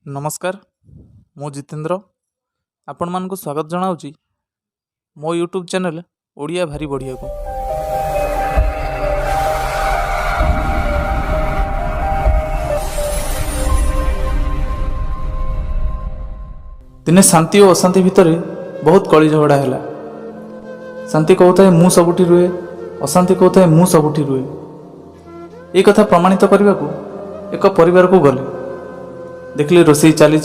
नमस्कार मु जितेंद्र आपण मानक स्वागत जनाऊँगी मो यूट्यूब चैनल ओडिया भारी बढ़िया को। दिने शांति और अशांति भितर बहुत कली झगड़ा है। शांति कहता है मु सबुठी रुए, अशांति कहता है मु सबुठी रुए। ये कथा प्रमाणित करने को एक परिवार को गले देखिले रोषेई चली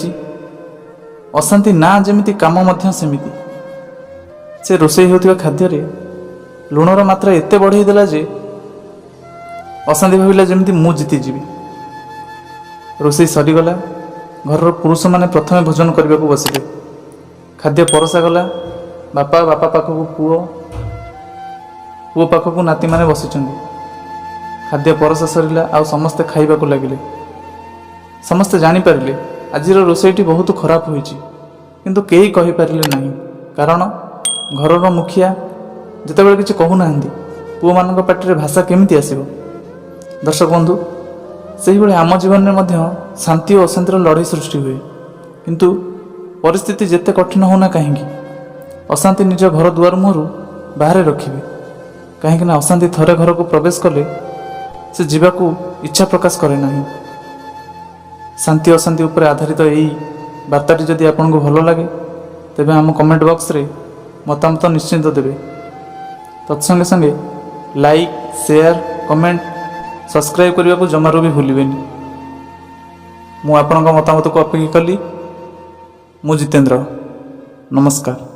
अशांति ना जमीती काम सेमिति से रोषेई होतिबा खाद्य रे लुणर मात्रा एते बढ़ाई देला जे अशांति भाविला जमीती मु जीती जीवी। रोषेई सरीगला। घर पुरुष माने प्रथमे भोजन करने को बसिले। खाद्य परसा गला। बापा बापा पाखक पुओ, पुओ पाखक नाती माने बसिचंदी। खाद्य परसा सरीला आ समस्ते खाइबा को लागिले। समस्ते जानी पारिले आज रोषेईटी बहुत खराब होईची, किंतु केही कहि पारिले नहीं। कारण घरर मुखिया जेतेबेले किछि कहू नाहंती पुओ मानक पाटिरे भाषा केमिति आसीबो। दर्शक बंधु, सही भाई आम जीवन में मध्य शांति और अशांतिर लड़ाई सृष्टि हुए, किंतु परिस्थिति जेते कठिन होना कहीं अशांति निज घर दुआर मुहरु बाहर रखिए। कहीं अशांति थरे घर को प्रवेश कले से जीवाकू इच्छा प्रकाश करे नहीं। शांति अशांति उपर आधारित यही वार्ताटी जदि आपन को भल लगे तेबे आम कमेंट बॉक्स रे मतामत निश्चिंत देवे। तत्संगे संगे लाइक, शेयर, कमेंट, सब्सक्राइब करने को जमारू भी भूलिबेनी। मु आपनका मतामत को अपेक्षा कली। मु जितेंद्र। नमस्कार।